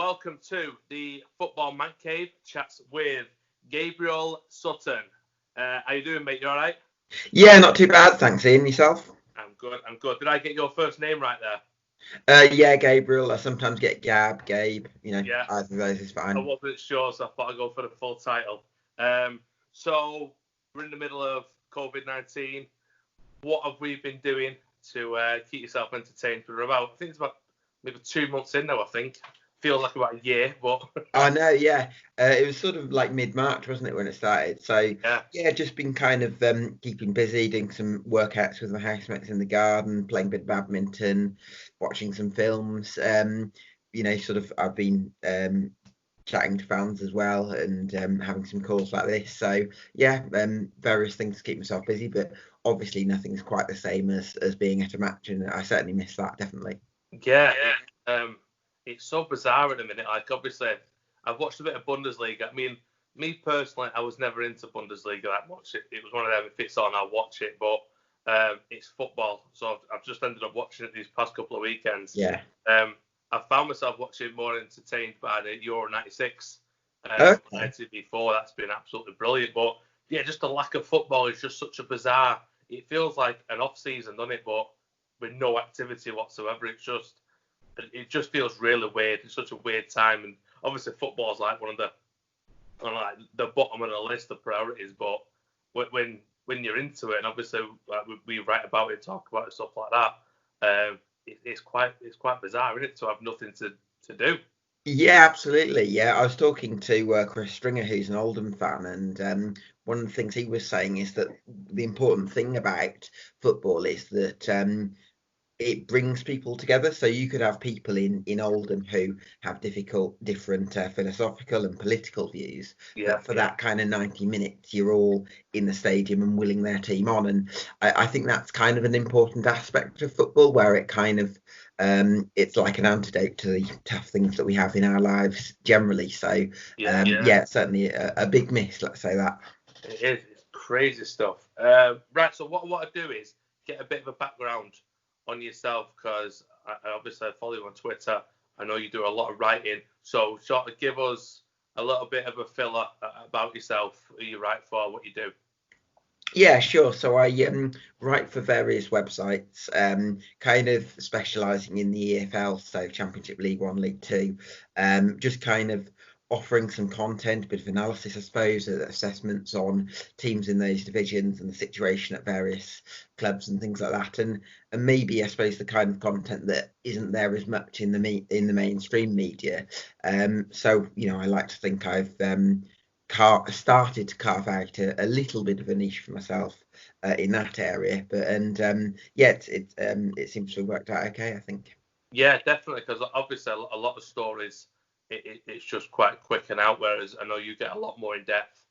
welcome to the Football Manc Cave chats with Gabriel Sutton. How you doing, mate? You all right? Yeah, not too bad, thanks. Ian, yourself? I'm good. Did I get your first name right there? Yeah, Gabriel. I sometimes get Gabe. Yeah. Either of those is fine. I wasn't sure, so I thought I'd go for the full title. So we're in the middle of COVID-19. What have we been doing to keep yourself entertained for I think it's about maybe 2 months in now, I think. Feels like about a year, but... I know, yeah. It was sort of like mid-March, wasn't it, when it started? So, yeah, just been kind of keeping busy, doing some workouts with my housemates in the garden, playing a bit of badminton, watching some films. I've been chatting to fans as well and having some calls like this. So, yeah, various things to keep myself busy, but obviously nothing's quite the same as being at a match, and I certainly miss that, definitely. Yeah. It's so bizarre at the minute. Like, obviously, I've watched a bit of Bundesliga. I mean, me personally, I was never into Bundesliga that much. It was one of them, if it's on, I'll watch it. But it's football, so I've just ended up watching it these past couple of weekends. Yeah. I found myself watching more entertained by the Euro 96. Before, that's been absolutely brilliant. But, yeah, just the lack of football is just such a bizarre... It feels like an off-season, doesn't it? But with no activity whatsoever. It just feels really weird. It's such a weird time, and obviously football's like one of the bottom of the list of priorities. But when you're into it, and obviously like we write about it, talk about it, stuff like that, it's quite bizarre, isn't it, to have nothing to do? Yeah, absolutely. Yeah, I was talking to Chris Stringer, who's an Oldham fan, and one of the things he was saying is that the important thing about football is that it brings people together. So you could have people in Oldham who have different philosophical and political views. But for that kind of 90 minutes, you're all in the stadium and willing their team on. And I think that's kind of an important aspect of football, where it kind of it's like an antidote to the tough things that we have in our lives generally. So certainly a big miss, let's say that. It is. It's crazy stuff. Right. So what I do is get a bit of a background on yourself, because I obviously follow you on Twitter. I know you do a lot of writing, so sort of give us a little bit of a filler about yourself, who you write for, what you do. Yeah, sure. So I write for various websites, kind of specialising in the EFL, so Championship League 1, League 2, just kind of offering some content, a bit of analysis, I suppose, assessments on teams in those divisions and the situation at various clubs and things like that, and maybe I suppose the kind of content that isn't there as much in the mainstream media. So I like to think I've started to carve out a little bit of a niche for myself in that area, but it seems to have worked out okay, I think. Yeah, definitely, because obviously a lot of stories, it's just quite quick and out, whereas I know you get a lot more in depth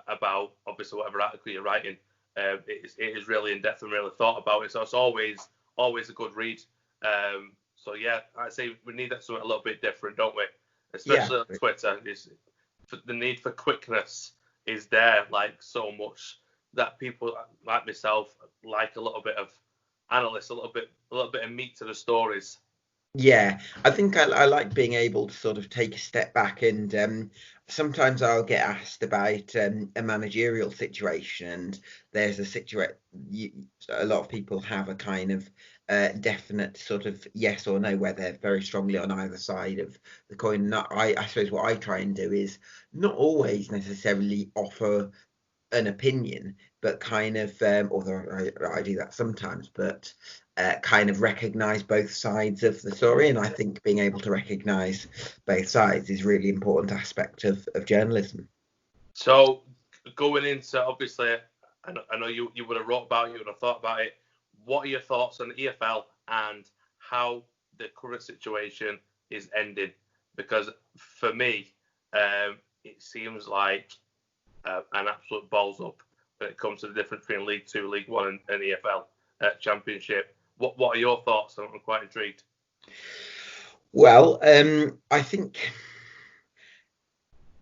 about obviously whatever article you're writing. It is really in depth and really thought about it, so it's always a good read. So yeah, I'd say we need that something a little bit different, don't we? Especially on Twitter. The need for quickness is there, like, so much, that people like myself like a little bit of analysis, a little bit of meat to the stories. Yeah, I think I like being able to sort of take a step back, and sometimes I'll get asked about a managerial situation, and there's a situation, a lot of people have a kind of definite sort of yes or no, where they're very strongly on either side of the coin. I suppose what I try and do is not always necessarily offer an opinion, but kind of, although I do that sometimes, but kind of recognise both sides of the story. And I think being able to recognise both sides is a really important aspect of journalism. So going into, obviously, I know you would have wrote about it, you would have thought about it. What are your thoughts on the EFL and how the current situation is ending? Because for me, it seems like an absolute balls up when it comes to the difference between League 2, League 1 and EFL Championship. What are your thoughts? I'm quite intrigued. Well, I think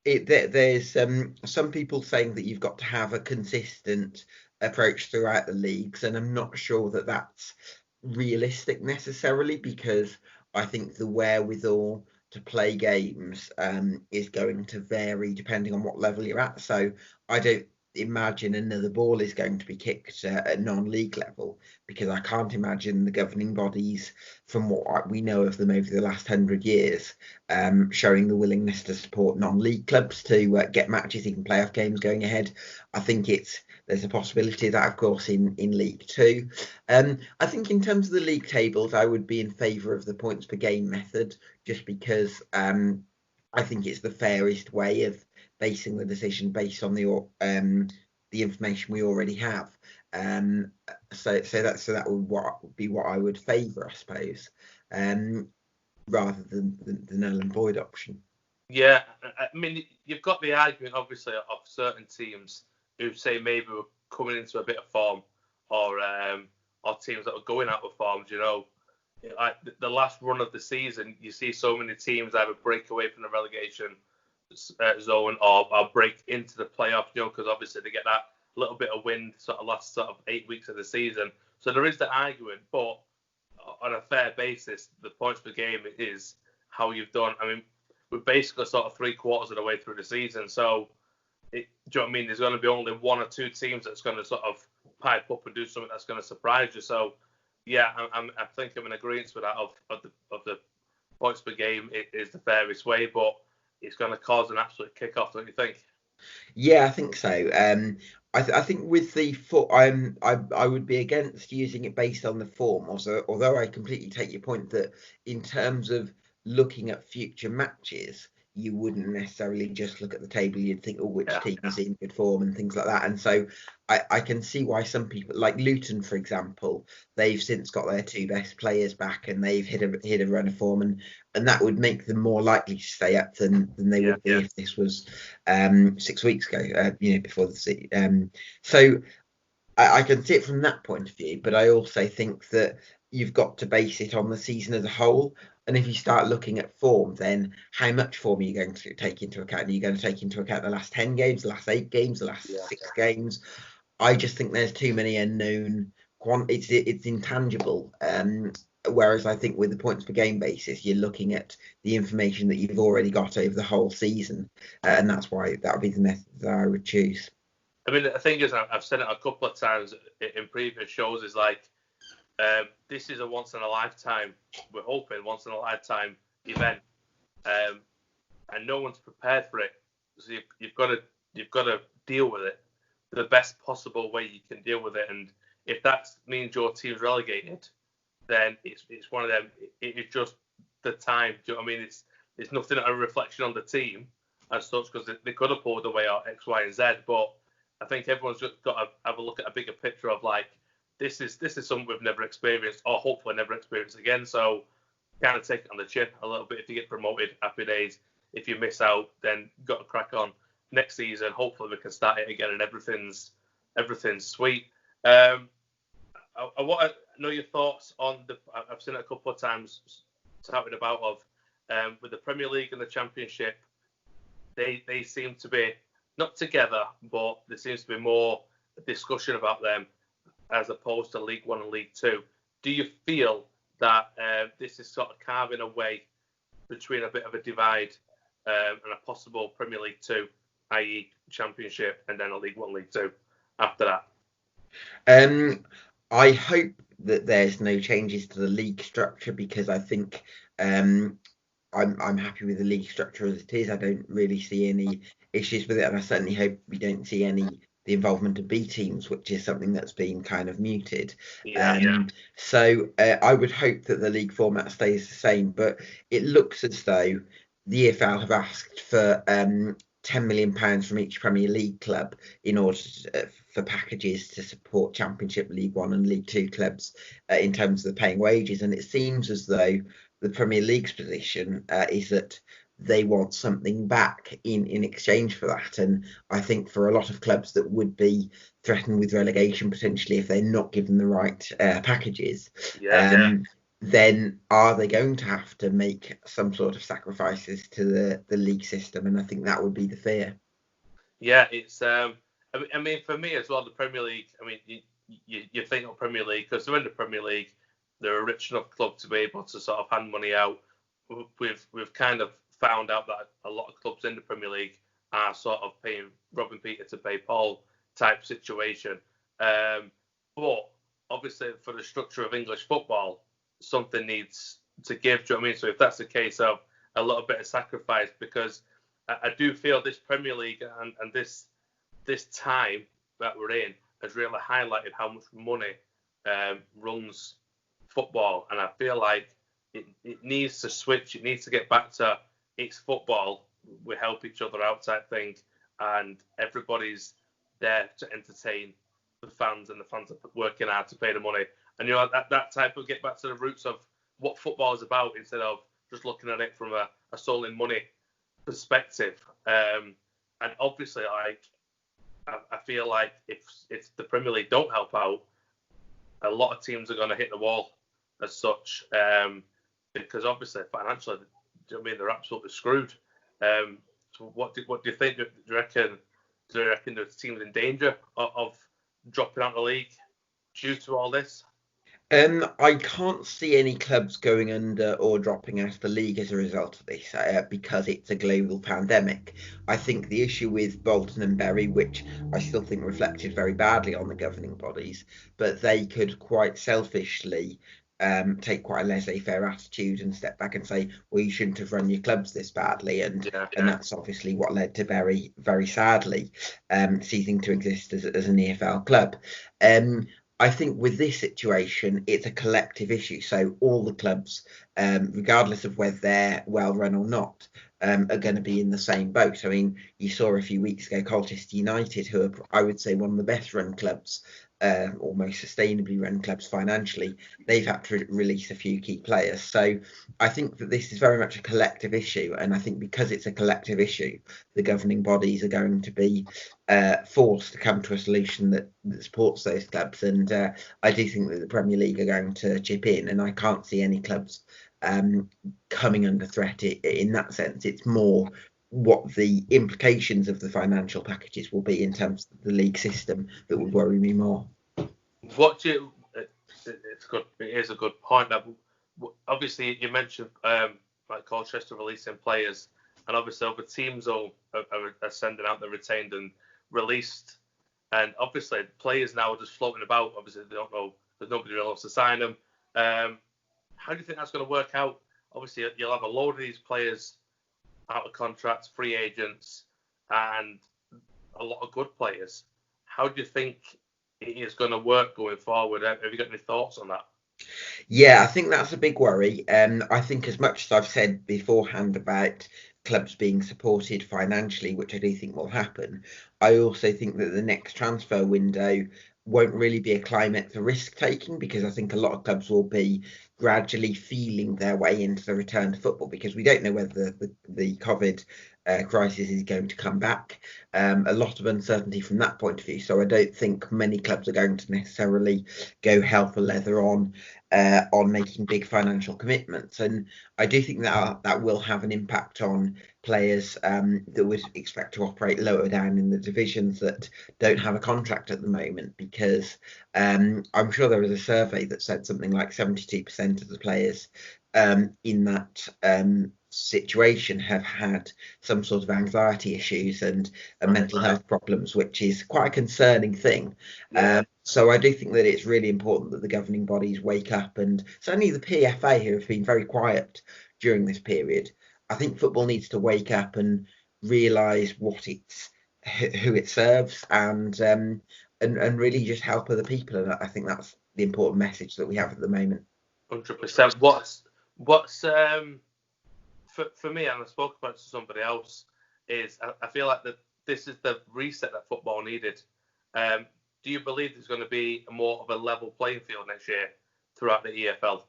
there's some people saying that you've got to have a consistent approach throughout the leagues, and I'm not sure that that's realistic necessarily, because I think the wherewithal to play games is going to vary depending on what level you're at. So I don't imagine another ball is going to be kicked at non-league level, because I can't imagine the governing bodies, from what we know of them over the last 100 years, showing the willingness to support non-league clubs to get matches, even playoff games going ahead. I think there's a possibility of that, of course, in League Two. I think in terms of the league tables, I would be in favour of the points per game method, just because I think it's the fairest way of basing the decision based on the information we already have. So that would be what I would favour, I suppose, rather than the null and void option. Yeah, I mean, you've got the argument, obviously, of certain teams who say maybe we're coming into a bit of form, or teams that are going out of form. You know, like the last run of the season, you see so many teams either break away from the relegation zone or break into the playoffs, you know, because obviously they get that little bit of wind sort of last 8 weeks of the season. So there is the argument, but on a fair basis, the points per game is how you've done. I mean, we're basically sort of 3/4 of the way through the season, so do you know what I mean? There's going to be only one or two teams that's going to sort of pipe up and do something that's going to surprise you. So yeah, I think I'm in agreement with that. Of the points per game, it is the fairest way, but it's going to cause an absolute kick-off, don't you think? Yeah, I think so. I think with the I would be against using it based on the form. Also, although I completely take your point that in terms of looking at future matches, you wouldn't necessarily just look at the table. You'd think, oh, which team is in good form and things like that. And so I can see why some people, like Luton, for example, they've since got their two best players back and they've hit a run of form, and that would make them more likely to stay up than they would be if this was 6 weeks ago, before the season. So I can see it from that point of view, but I also think that you've got to base it on the season as a whole. And if you start looking at form, then how much form are you going to take into account? Are you going to take into account the last 10 games, the last 8 games, the last 6 games? I just think there's too many unknown. It's intangible. Whereas I think with the points per game basis, you're looking at the information that you've already got over the whole season, and that's why that would be the method that I would choose. I mean, the thing is, I've said it a couple of times in previous shows, is like, this is a once in a lifetime. We're hoping once in a lifetime event, and no one's prepared for it. So you've got to deal with it the best possible way you can deal with it. And if that means your team's relegated, then it's one of them. It's just the time. Do you know what I mean? It's nothing a reflection on the team as such, because they could have pulled away or X, Y, and Z. But I think everyone's just got to have a look at a bigger picture of like, this is something we've never experienced, or hopefully never experience again. So kind of take it on the chin a little bit. If you get promoted, happy days. If you miss out, then got to crack on. Next season, hopefully we can start it again and everything's sweet. I want to know your thoughts on I've seen it a couple of times talking about with the Premier League and the Championship. They seem to be not together, but there seems to be more discussion about them as opposed to League One and League Two. Do you feel that this is sort of carving a way between a bit of a divide and a possible Premier League Two, i.e. Championship, and then a League One, League Two after that? I hope that there's no changes to the league structure, because I think I'm happy with the league structure as it is. I don't really see any issues with it, and I certainly hope we don't see the involvement of B teams, which is something that's been kind of muted. So I would hope that the league format stays the same, but it looks as though the EFL have asked for £10 million from each Premier League club in order for packages to support Championship, League One and League Two clubs in terms of the paying wages. And it seems as though the Premier League's position is that they want something back in exchange for that. And I think for a lot of clubs that would be threatened with relegation potentially if they're not given the right packages, then are they going to have to make some sort of sacrifices to the league system? And I think that would be the fear. Yeah, it's I mean, for me as well, the Premier League, I mean, you think of Premier League because they're in the Premier League, they're a rich enough club to be able to sort of hand money out we've kind of found out that a lot of clubs in the Premier League are sort of paying robbing Peter to pay Paul type situation. But obviously, for the structure of English football, something needs to give. Do you know what I mean? So if that's the case of a little bit of sacrifice, because I do feel this Premier League and this time that we're in has really highlighted how much money runs football, and I feel like it needs to switch. It needs to get back to it's football. We help each other out type thing, and everybody's there to entertain the fans, and the fans are working hard to pay the money. And that type of get back to the roots of what football is about, instead of just looking at it from a solely money perspective. And obviously, like I feel like if the Premier League don't help out, a lot of teams are going to hit the wall as such, because obviously financially, do you know what I mean, they're absolutely screwed. So what do you think? Do you reckon there's teams in danger of dropping out of the league due to all this? I can't see any clubs going under or dropping out of the league as a result of this, because it's a global pandemic. I think the issue with Bolton and Bury, which I still think reflected very badly on the governing bodies, but they could quite selfishly take quite a laissez-faire attitude and step back and say, well, you shouldn't have run your clubs this badly, and that's obviously what led to Bury, very sadly, ceasing to exist as an EFL club. I think with this situation, it's a collective issue. So all the clubs, regardless of whether they're well run or not, are going to be in the same boat. I mean, you saw a few weeks ago Colchester United, who are, I would say, one of the best run clubs, or most sustainably run clubs financially. They've had to release a few key players. So I think that this is very much a collective issue. And I think because it's a collective issue, the governing bodies are going to be forced to come to a solution that supports those clubs. And I do think that the Premier League are going to chip in, and I can't see any clubs coming under threat in that sense. It's more what the implications of the financial packages will be in terms of the league system that would worry me more. It's good. It is a good point. That obviously you mentioned like Colchester releasing players, and obviously other teams are sending out the retained and released, and obviously players now are just floating about. Obviously they don't know. There's nobody who wants to sign them. How do you think that's going to work out? Obviously you'll have a load of these players out of contracts, free agents, and a lot of good players. How do you think it is going to work going forward? Have you got any thoughts on that? Yeah, I think that's a big worry. I think as much as I've said beforehand about clubs being supported financially, which I do think will happen, I also think that the next transfer window won't really be a climate for risk taking, because I think a lot of clubs will be gradually feeling their way into the return to football, because we don't know whether the COVID crisis is going to come back. A lot of uncertainty from that point of view. So I don't think many clubs are going to necessarily go hell for leather on making big financial commitments. And I do think that will have an impact on players that would expect to operate lower down in the divisions that don't have a contract at the moment, because I'm sure there was a survey that said something like 72% of the players in that situation have had some sort of anxiety issues and mental health problems, which is quite a concerning thing. So I do think that it's really important that the governing bodies wake up, and certainly the PFA, who have been very quiet during this period. I think football needs to wake up and realise who it serves, and really just help other people. And I think that's the important message that we have at the moment. 100%. What's for me, and I spoke about it to somebody else, is I feel like that this is the reset that football needed. Do you believe there's going to be more of a level playing field next year throughout the EFL?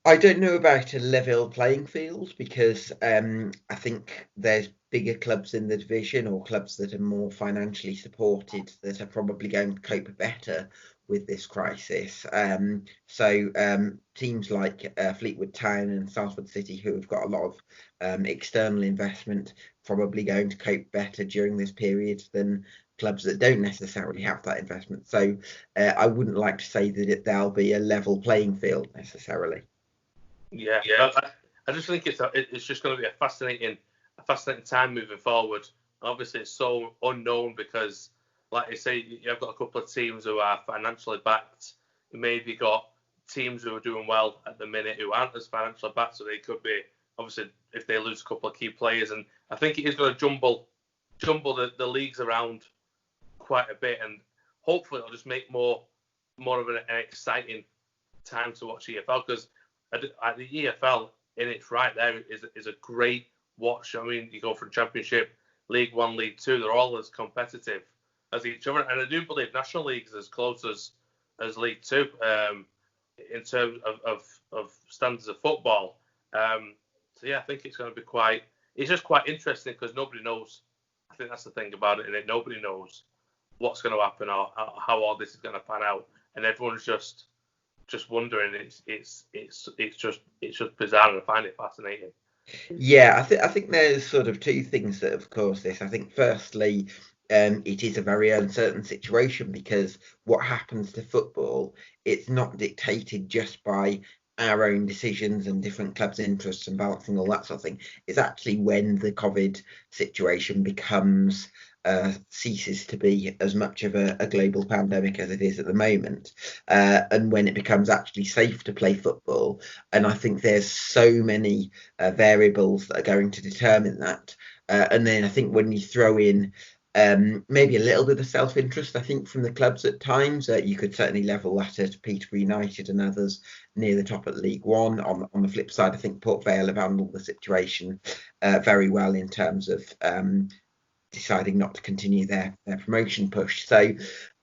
I don't know about a level playing field, because I think there's bigger clubs in the division, or clubs that are more financially supported, that are probably going to cope better with this crisis. So teams like Fleetwood Town and Salford City, who have got a lot of external investment, probably going to cope better during this period than clubs that don't necessarily have that investment. So I wouldn't like to say that there'll be a level playing field necessarily. Yeah. I just think it's just going to be a fascinating time moving forward. Obviously, it's so unknown because, like I say, you've got a couple of teams who are financially backed. You maybe got teams who are doing well at the minute who aren't as financially backed, so they could be, obviously, if they lose a couple of key players. And I think it is going to jumble the leagues around quite a bit, and hopefully it'll just make more of an exciting time to watch EFL, because the EFL in its right there is a great watch. I mean, you go from Championship, League One, League Two, they're all as competitive as each other, and I do believe National League is as close as League Two in terms of standards of football. So yeah, I think it's going to be it's just quite interesting because nobody knows. I think that's the thing about it, and nobody knows what's going to happen or how all this is going to pan out, and everyone's just wondering. It's just bizarre, and I find it fascinating. Yeah, I think there's sort of two things that have caused this. I think firstly, it is a very uncertain situation because what happens to football, it's not dictated just by our own decisions and different clubs' interests and balancing all that sort of thing. It's actually when the COVID situation becomes ceases to be as much of a global pandemic as it is at the moment, and when it becomes actually safe to play football. And I think there's so many variables that are going to determine that. And then I think when you throw in maybe a little bit of self-interest, I think, from the clubs at times, you could certainly level that at Peterborough United and others near the top at League One. On the flip side, I think Port Vale have handled the situation very well in terms of deciding not to continue their promotion push. So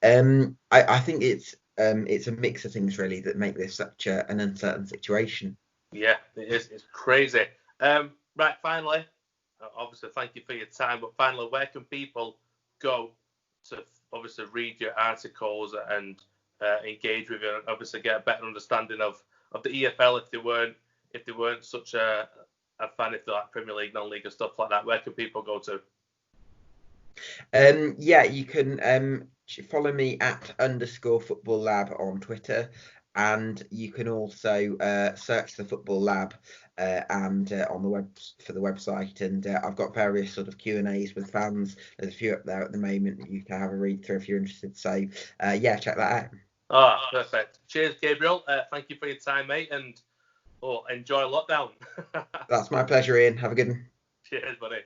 I think it's a mix of things really that make this such an uncertain situation. Yeah, it is. It's crazy. Right, finally, obviously, thank you for your time. But finally, where can people go to obviously read your articles and engage with you, and obviously get a better understanding of the EFL if they weren't such a fan, if they like Premier League, non-league, and stuff like that? Where can people go to? Yeah, you can follow me at _Football Lab on Twitter, and you can also search the Football Lab and on the web for the website. And I've got various sort of Q&As with fans. There's a few up there at the moment that you can have a read through if you're interested. So yeah, check that out. Perfect. Cheers, Gabriel. Thank you for your time, mate, and enjoy lockdown. That's my pleasure, Ian. Have a good one. Cheers, buddy.